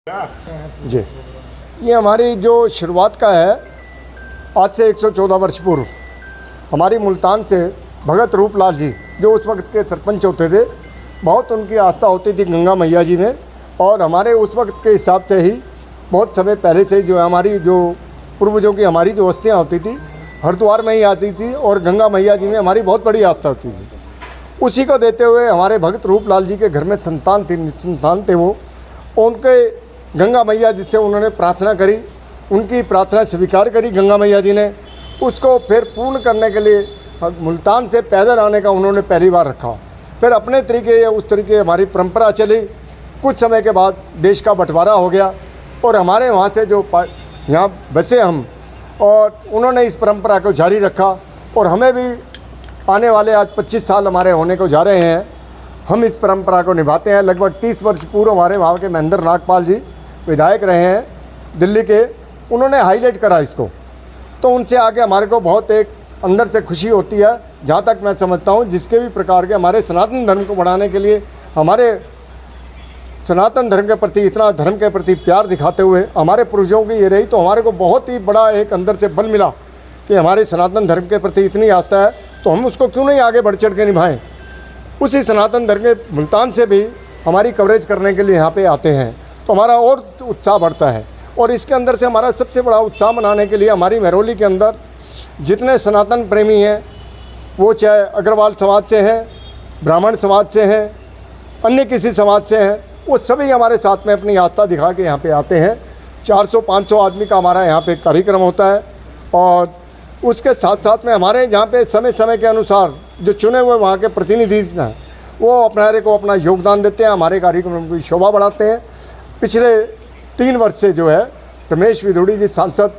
जी, ये हमारी जो शुरुआत का है, आज से 114 वर्ष पूर्व हमारी मुल्तान से भगत रूपलाल जी जो उस वक्त के सरपंच होते थे, बहुत उनकी आस्था होती थी गंगा मैया जी में। और हमारे उस वक्त के हिसाब से ही बहुत समय पहले से जो हमारी जो पूर्वजों की हमारी जो बस्तियाँ होती थी हरिद्वार में ही आती थी और गंगा मैया जी में हमारी बहुत बड़ी आस्था होती थी। उसी को देते हुए हमारे भगत रूपलाल जी के घर में संतान थे वो, उनके गंगा मैया जिससे उन्होंने प्रार्थना करी, उनकी प्रार्थना स्वीकार करी गंगा मैया जी ने। उसको फिर पूर्ण करने के लिए मुल्तान से पैदल आने का उन्होंने पहली बार रखा। फिर अपने तरीके या उस तरीके हमारी परंपरा चली। कुछ समय के बाद देश का बंटवारा हो गया और हमारे वहाँ से जो यहाँ बसे हम, और उन्होंने इस परंपरा को जारी रखा। और हमें भी आने वाले आज 25 साल हमारे होने को जा रहे हैं, हम इस परंपरा को निभाते हैं। लगभग 30 वर्ष पूर्व हमारे वहाँ के महेंद्र नागपाल जी विधायक रहे हैं दिल्ली के, उन्होंने हाईलाइट करा इसको, तो उनसे आगे हमारे को बहुत एक अंदर से खुशी होती है। जहाँ तक मैं समझता हूँ जिसके भी प्रकार के हमारे सनातन धर्म को बढ़ाने के लिए, हमारे सनातन धर्म के प्रति इतना धर्म के प्रति प्यार दिखाते हुए हमारे पूर्वजों की ये रही, तो हमारे को बहुत ही बड़ा एक अंदर से बल मिला कि हमारे सनातन धर्म के प्रति इतनी आस्था है तो हम उसको क्यों नहीं आगे बढ़ चढ़ के निभाएं। उसी सनातन धर्म के मुल्तान से भी हमारी कवरेज करने के लिए यहाँ पे आते हैं, तो हमारा और उत्साह बढ़ता है। और इसके अंदर से हमारा सबसे बड़ा उत्साह मनाने के लिए हमारी महरौली के अंदर जितने सनातन प्रेमी हैं, वो चाहे अग्रवाल समाज से हैं, ब्राह्मण समाज से हैं, अन्य किसी समाज से हैं, वो सभी हमारे साथ में अपनी आस्था दिखा के यहाँ पे आते हैं। 400-500 आदमी का हमारा यहाँ पे कार्यक्रम होता है। और उसके साथ साथ में हमारे यहाँ पे समय समय के अनुसार जो चुने हुए वहाँ के प्रतिनिधि हैं, वो अपने को अपना योगदान देते हैं, हमारे कार्यक्रम की शोभा बढ़ाते हैं। पिछले 3 वर्ष से जो है रमेश विधोड़ी जी सांसद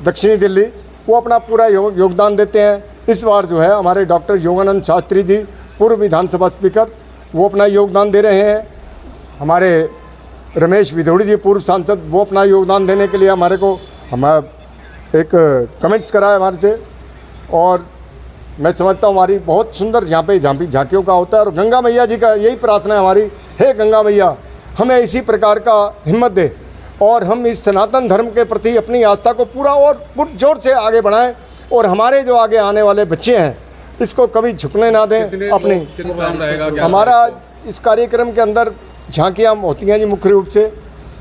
दक्षिणी दिल्ली, वो अपना पूरा योगदान देते हैं। इस बार जो है हमारे डॉक्टर योगानंद शास्त्री जी पूर्व विधानसभा स्पीकर, वो अपना योगदान दे रहे हैं। हमारे रमेश विधोड़ी जी पूर्व सांसद, वो अपना योगदान देने के लिए हमारे को एक कमेंट्स करा है हमारे से। और मैं समझता हूँ हमारी बहुत सुंदर यहाँ पे झांकियों का होता है। और गंगा मैया जी का यही प्रार्थना है हमारी, हे गंगा मैया हमें इसी प्रकार का हिम्मत दे और हम इस सनातन धर्म के प्रति अपनी आस्था को पूरा और पुरजोर से आगे बढ़ाएं, और हमारे जो आगे आने वाले बच्चे हैं इसको कभी झुकने ना दें। अपनी हमारा इस कार्यक्रम के अंदर झांकियाँ होती हैं जी मुख्य रूप से,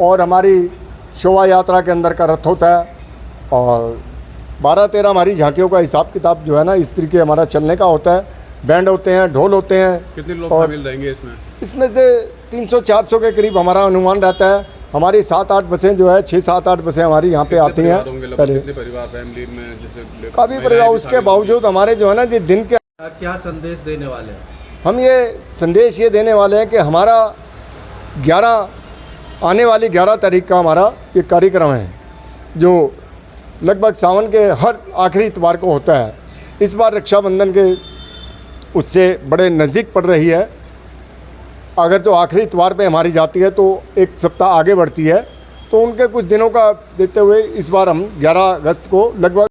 और हमारी शोभा यात्रा के अंदर का रथ होता है, और 12-13 हमारी झांकियों का हिसाब किताब जो है ना इस तरीके हमारा चलने का होता है। बैंड होते हैं, ढोल होते हैं। कितने लोग शामिल रहेंगे इसमें? इसमें से 300-400 के करीब हमारा अनुमान रहता है। हमारी 7-8 बसें जो है 6-7-8 बसें हमारी यहाँ पे आती हैं। पहले परिवार फैमिली में जैसे काफ़ी परिवार, उसके बावजूद हमारे जो है ना जी दिन के क्या संदेश देने वाले हैं? हम ये संदेश ये देने वाले हैं कि हमारा आने वाली 11 तारीख का हमारा ये कार्यक्रम है, जो लगभग सावन के हर आखिरी इतवार को होता है। इस बार रक्षाबंधन के उससे बड़े नज़दीक पड़ रही है। अगर जो आखिरी इतवार पे हमारी जाती है तो एक सप्ताह आगे बढ़ती है, तो उनके कुछ दिनों का देते हुए इस बार हम 11 अगस्त को लगभग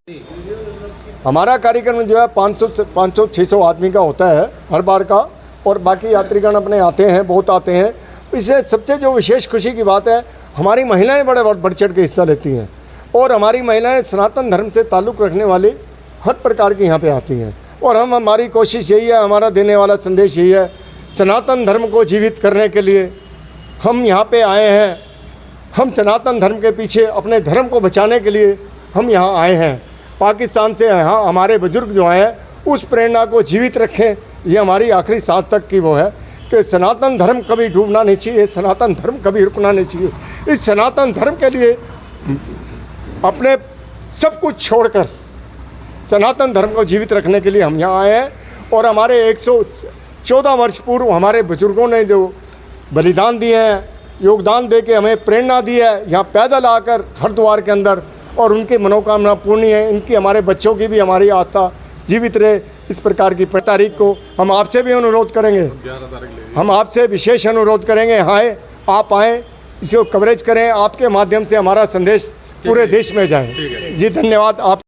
हमारा कार्यक्रम जो है 500-600 आदमी का होता है हर बार का। और बाकी यात्रीगण अपने आते हैं, बहुत आते हैं। इससे सबसे जो विशेष खुशी की बात है, हमारी महिलाएं बड़े बढ़ चढ़ के हिस्सा लेती हैं, और हमारी महिलाएं सनातन धर्म से ताल्लुक़ रखने वाली हर प्रकार की यहाँ पे आती हैं। और हमारी कोशिश यही है, हमारा देने वाला संदेश यही है, सनातन धर्म को जीवित करने के लिए हम यहाँ पे आए हैं। हम सनातन धर्म के पीछे अपने धर्म को बचाने के लिए हम यहाँ आए हैं। पाकिस्तान से यहाँ हमारे बुजुर्ग जो आए हैं उस प्रेरणा को जीवित रखें, ये हमारी आखिरी सांस तक की वो है कि सनातन धर्म कभी डूबना नहीं चाहिए, सनातन धर्म कभी रुकना नहीं चाहिए। इस सनातन धर्म के लिए अपने सब कुछ छोड़कर सनातन धर्म को जीवित रखने के लिए हम यहाँ आए हैं। और हमारे 114 वर्ष पूर्व हमारे बुजुर्गों ने जो बलिदान दिए हैं, योगदान दे के हमें प्रेरणा दी है यहाँ पैदल आकर हरिद्वार के अंदर, और उनकी मनोकामना पूर्ण है। इनकी हमारे बच्चों की भी हमारी आस्था जीवित रहे। इस प्रकार की तारीख को हम आपसे भी अनुरोध करेंगे, 11 तारीख हम आपसे विशेष अनुरोध करेंगे, आप आएँ, इसको कवरेज करें, आपके माध्यम से हमारा संदेश पूरे देश में जाए। जी धन्यवाद। आप